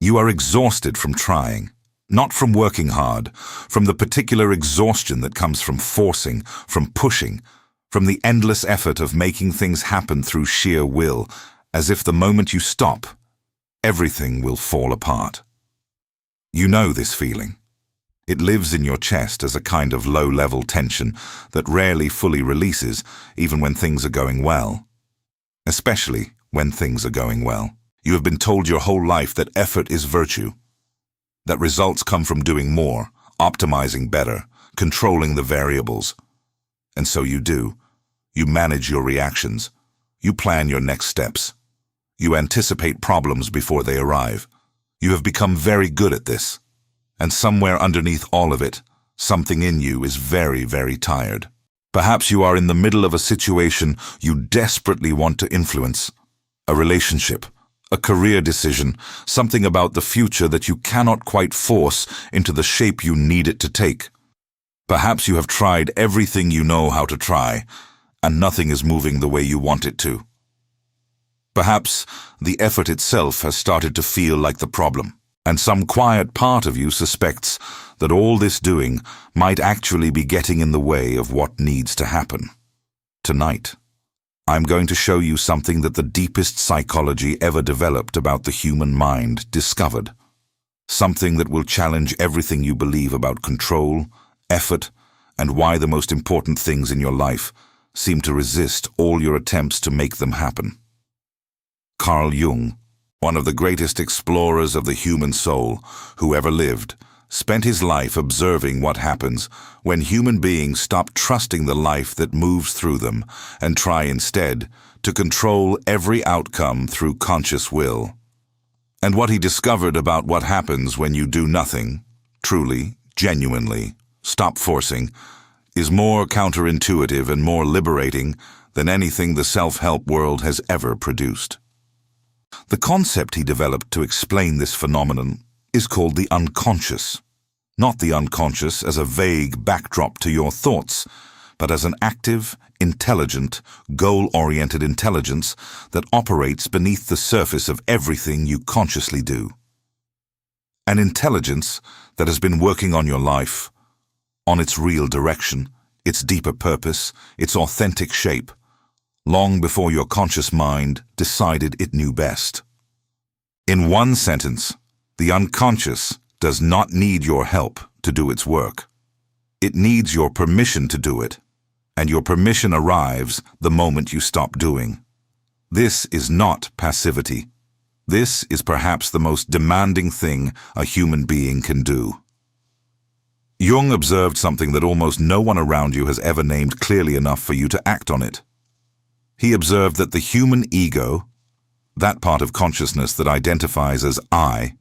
You are exhausted from trying, not from working hard, from the particular exhaustion that comes from forcing, from pushing, from the endless effort of making things happen through sheer will, as if the moment you stop, everything will fall apart. You know this feeling. It lives in your chest as a kind of low-level tension that rarely fully releases, even when things are going well. Especially when things are going well. You have been told your whole life that effort is virtue, that results come from doing more, optimizing better, controlling the variables. And so you do. You manage your reactions. You plan your next steps. You anticipate problems before they arrive. You have become very good at this. And somewhere underneath all of it, something in you is very, very tired. Perhaps you are in the middle of a situation you desperately want to influence. A relationship, a career decision, something about the future that you cannot quite force into the shape you need it to take. Perhaps you have tried everything you know how to try, and nothing is moving the way you want it to. Perhaps the effort itself has started to feel like the problem, and some quiet part of you suspects that all this doing might actually be getting in the way of what needs to happen. Tonight, I'm going to show you something that the deepest psychology ever developed about the human mind discovered. Something that will challenge everything you believe about control, effort, and why the most important things in your life seem to resist all your attempts to make them happen. Carl Jung, one of the greatest explorers of the human soul who ever lived, spent his life observing what happens when human beings stop trusting the life that moves through them and try instead to control every outcome through conscious will. And what he discovered about what happens when you do nothing, truly, genuinely, stop forcing, is more counterintuitive and more liberating than anything the self-help world has ever produced. The concept he developed to explain this phenomenon is called the unconscious. Not the unconscious as a vague backdrop to your thoughts, but as an active, intelligent, goal-oriented intelligence that operates beneath the surface of everything you consciously do. An intelligence that has been working on your life, on its real direction, its deeper purpose, its authentic shape, long before your conscious mind decided it knew best. In one sentence, the unconscious does not need your help to do its work. It needs your permission to do it, and your permission arrives the moment you stop doing. This is not passivity. This is perhaps the most demanding thing a human being can do. Jung observed something that almost no one around you has ever named clearly enough for you to act on it. He observed that the human ego, that part of consciousness that identifies as I,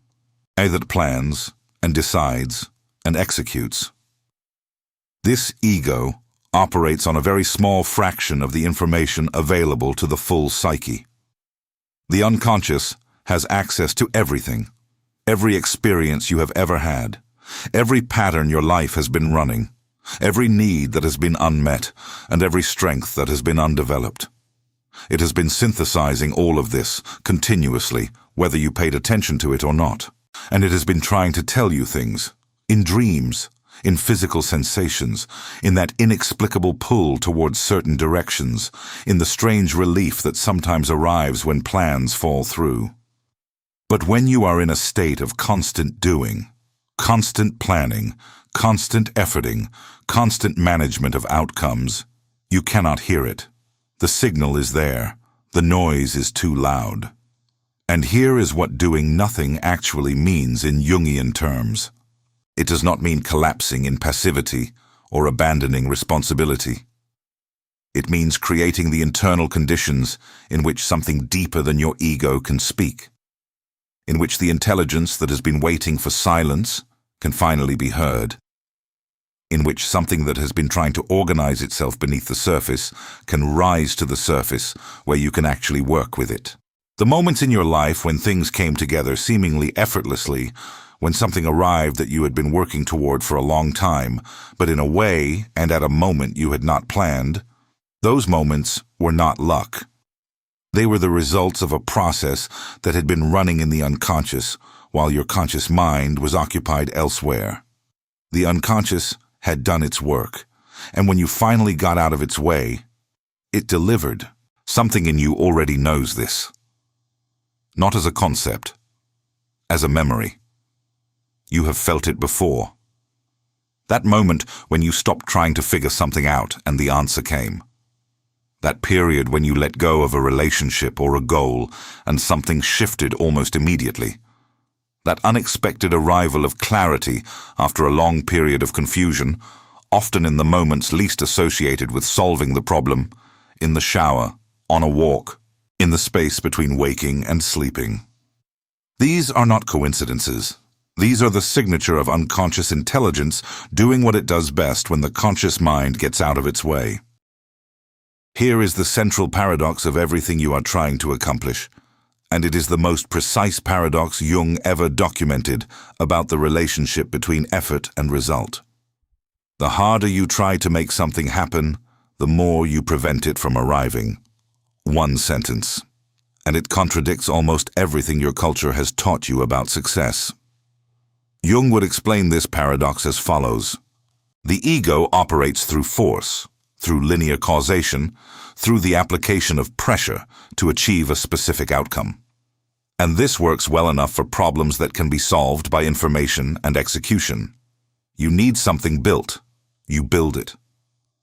that plans and decides and executes. This ego operates on a very small fraction of the information available to the full psyche. The unconscious has access to everything, every experience you have ever had, every pattern your life has been running, every need that has been unmet, and every strength that has been undeveloped. It has been synthesizing all of this continuously, whether you paid attention to it or not. And it has been trying to tell you things, in dreams, in physical sensations, in that inexplicable pull towards certain directions, in the strange relief that sometimes arrives when plans fall through. But when you are in a state of constant doing, constant planning, constant efforting, constant management of outcomes, you cannot hear it. The signal is there. The noise is too loud. And here is what doing nothing actually means in Jungian terms. It does not mean collapsing in passivity or abandoning responsibility. It means creating the internal conditions in which something deeper than your ego can speak, in which the intelligence that has been waiting for silence can finally be heard, in which something that has been trying to organize itself beneath the surface can rise to the surface where you can actually work with it. The moments in your life when things came together seemingly effortlessly, when something arrived that you had been working toward for a long time, but in a way and at a moment you had not planned, those moments were not luck. They were the results of a process that had been running in the unconscious, while your conscious mind was occupied elsewhere. The unconscious had done its work, and when you finally got out of its way, it delivered. Something in you already knows this. Not as a concept, as a memory. You have felt it before. That moment when you stopped trying to figure something out and the answer came. That period when you let go of a relationship or a goal and something shifted almost immediately. That unexpected arrival of clarity after a long period of confusion, often in the moments least associated with solving the problem, in the shower, on a walk, in the space between waking and sleeping. These are not coincidences. These are the signature of unconscious intelligence doing what it does best when the conscious mind gets out of its way. Here is the central paradox of everything you are trying to accomplish, and it is the most precise paradox Jung ever documented about the relationship between effort and result. The harder you try to make something happen, the more you prevent it from arriving. One sentence, and it contradicts almost everything your culture has taught you about success. Jung would explain this paradox as follows. The ego operates through force, through linear causation, through the application of pressure to achieve a specific outcome. And this works well enough for problems that can be solved by information and execution. You need something built, you build it.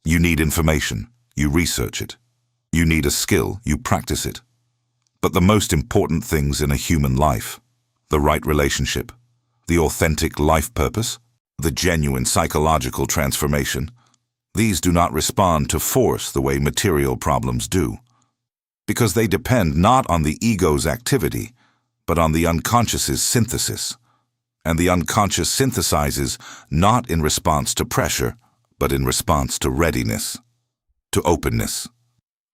You need information, you research it. You need a skill, you practice it. But the most important things in a human life, the right relationship, the authentic life purpose, the genuine psychological transformation, these do not respond to force the way material problems do, because they depend not on the ego's activity, but on the unconscious's synthesis. And the unconscious synthesizes not in response to pressure, but in response to readiness, to openness,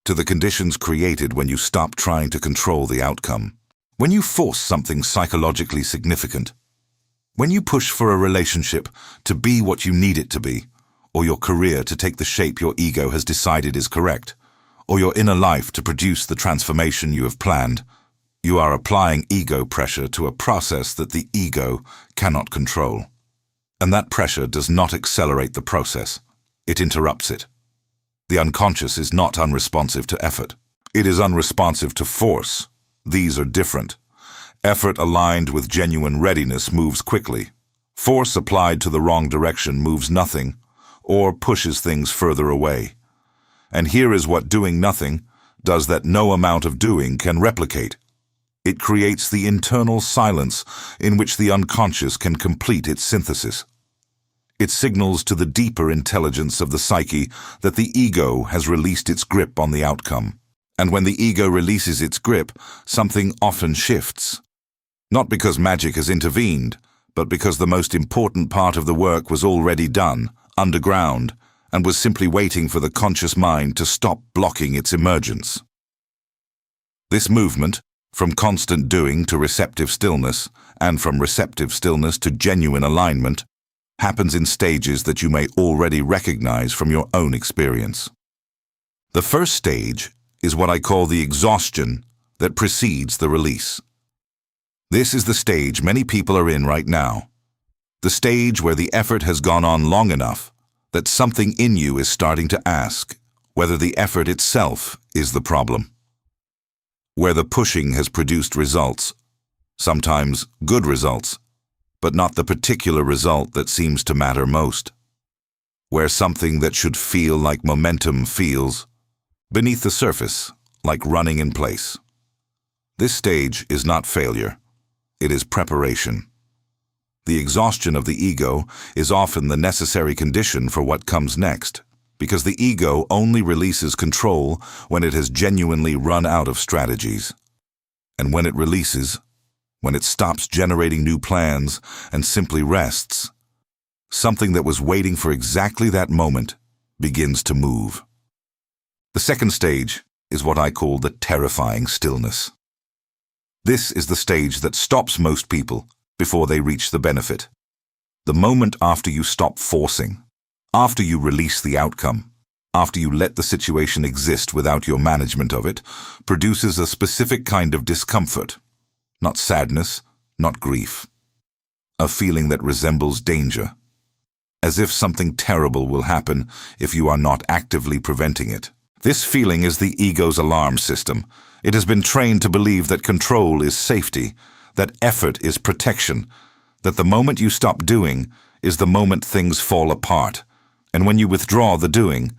to the conditions created when you stop trying to control the outcome. When you force something psychologically significant, when you push for a relationship to be what you need it to be, or your career to take the shape your ego has decided is correct, or your inner life to produce the transformation you have planned, you are applying ego pressure to a process that the ego cannot control. And that pressure does not accelerate the process. It interrupts it. The unconscious is not unresponsive to effort. It is unresponsive to force. These are different. Effort aligned with genuine readiness moves quickly. Force applied to the wrong direction moves nothing, or pushes things further away. And here is what doing nothing does that no amount of doing can replicate. It creates the internal silence in which the unconscious can complete its synthesis. It signals to the deeper intelligence of the psyche that the ego has released its grip on the outcome. And when the ego releases its grip, something often shifts. Not because magic has intervened, but because the most important part of the work was already done, underground, and was simply waiting for the conscious mind to stop blocking its emergence. This movement, from constant doing to receptive stillness, and from receptive stillness to genuine alignment, happens in stages that you may already recognize from your own experience. The first stage is what I call the exhaustion that precedes the release. This is the stage many people are in right now. The stage where the effort has gone on long enough that something in you is starting to ask whether the effort itself is the problem. Where the pushing has produced results, sometimes good results, but not the particular result that seems to matter most. Where something that should feel like momentum feels, beneath the surface, like running in place. This stage is not failure. It is preparation. The exhaustion of the ego is often the necessary condition for what comes next, because the ego only releases control when it has genuinely run out of strategies. And when it releases, when it stops generating new plans and simply rests, something that was waiting for exactly that moment begins to move. The second stage is what I call the terrifying stillness. This is the stage that stops most people before they reach the benefit. The moment after you stop forcing, after you release the outcome, after you let the situation exist without your management of it, produces a specific kind of discomfort. Not sadness, not grief. A feeling that resembles danger, as if something terrible will happen if you are not actively preventing it. This feeling is the ego's alarm system. It has been trained to believe that control is safety, that effort is protection, that the moment you stop doing is the moment things fall apart, and when you withdraw the doing,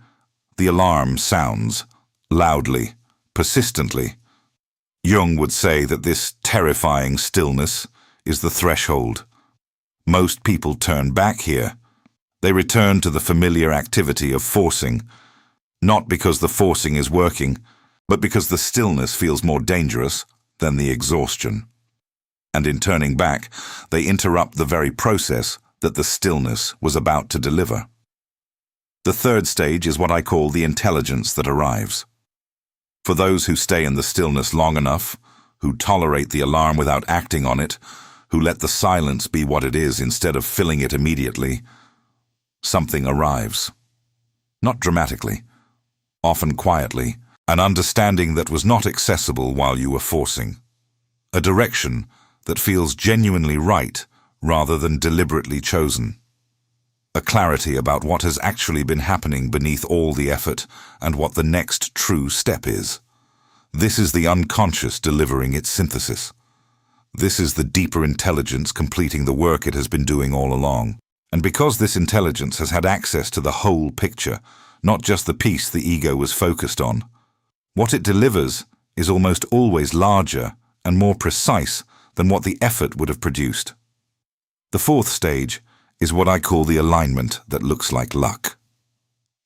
the alarm sounds, loudly, persistently. Jung would say that this terrifying stillness is the threshold. Most people turn back here. They return to the familiar activity of forcing, not because the forcing is working, but because the stillness feels more dangerous than the exhaustion. And in turning back, they interrupt the very process that the stillness was about to deliver. The third stage is what I call the intelligence that arrives. For those who stay in the stillness long enough, who tolerate the alarm without acting on it, who let the silence be what it is instead of filling it immediately, something arrives. Not dramatically, often quietly, an understanding that was not accessible while you were forcing. A direction that feels genuinely right rather than deliberately chosen. A clarity about what has actually been happening beneath all the effort and what the next true step is. This is the unconscious delivering its synthesis. This is the deeper intelligence completing the work it has been doing all along. And because this intelligence has had access to the whole picture, not just the piece the ego was focused on, what it delivers is almost always larger and more precise than what the effort would have produced. The fourth stage is what I call the alignment that looks like luck.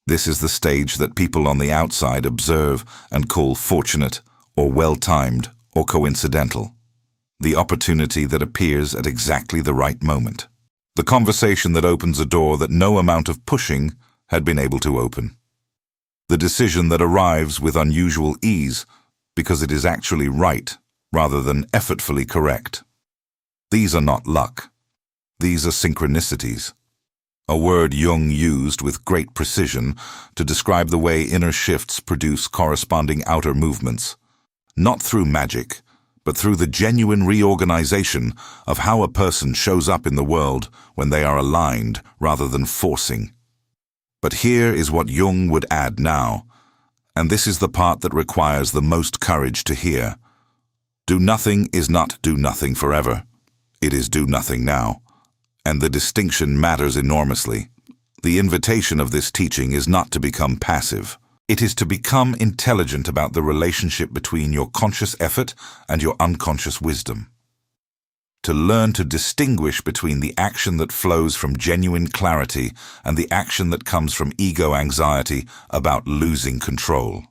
This is the stage that people on the outside observe and call fortunate or well-timed or coincidental. The opportunity that appears at exactly the right moment. The conversation that opens a door that no amount of pushing had been able to open. The decision that arrives with unusual ease because it is actually right rather than effortfully correct. These are not luck. These are synchronicities, a word Jung used with great precision to describe the way inner shifts produce corresponding outer movements, not through magic, but through the genuine reorganization of how a person shows up in the world when they are aligned rather than forcing. But here is what Jung would add now, and this is the part that requires the most courage to hear. Do nothing is not do nothing forever. It is do nothing now. And the distinction matters enormously. The invitation of this teaching is not to become passive. It is to become intelligent about the relationship between your conscious effort and your unconscious wisdom. To learn to distinguish between the action that flows from genuine clarity and the action that comes from ego anxiety about losing control.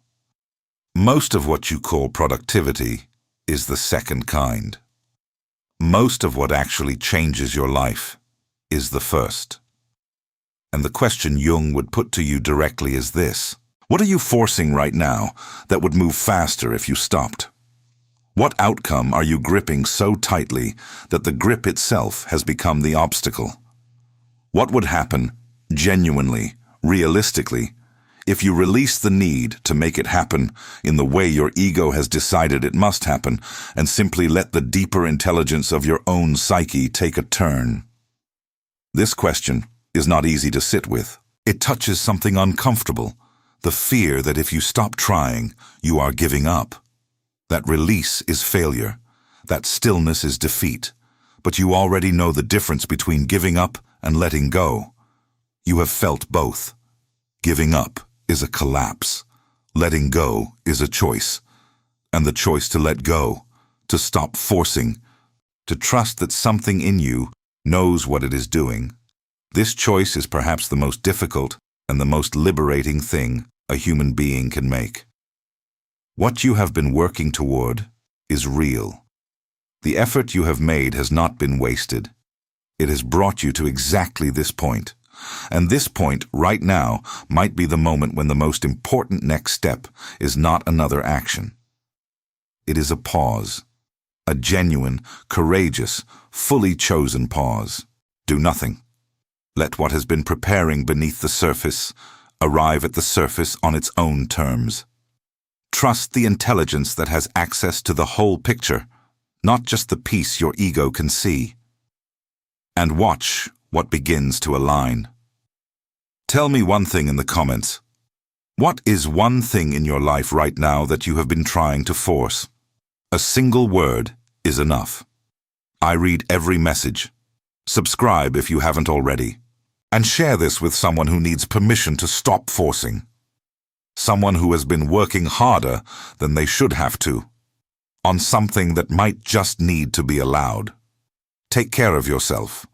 Most of what you call productivity is the second kind. Most of what actually changes your life is the first. And the question Jung would put to you directly is this: what are you forcing right now that would move faster if you stopped? What outcome are you gripping so tightly that the grip itself has become the obstacle? What would happen, genuinely, realistically, if you release the need to make it happen in the way your ego has decided it must happen and simply let the deeper intelligence of your own psyche take a turn? This question is not easy to sit with. It touches something uncomfortable, the fear that if you stop trying, you are giving up. That release is failure, that stillness is defeat, but you already know the difference between giving up and letting go. You have felt both. Giving up is a collapse. Letting go is a choice. And the choice to let go, to stop forcing, to trust that something in you knows what it is doing. This choice is perhaps the most difficult and the most liberating thing a human being can make. What you have been working toward is real. The effort you have made has not been wasted. It has brought you to exactly this point. And this point, right now, might be the moment when the most important next step is not another action. It is a pause. A genuine, courageous, fully chosen pause. Do nothing. Let what has been preparing beneath the surface arrive at the surface on its own terms. Trust the intelligence that has access to the whole picture, not just the piece your ego can see. And watch what begins to align. Tell me one thing in the comments. What is one thing in your life right now that you have been trying to force? A single word is enough. I read every message. Subscribe if you haven't already. And share this with someone who needs permission to stop forcing. Someone who has been working harder than they should have to, on something that might just need to be allowed. Take care of yourself.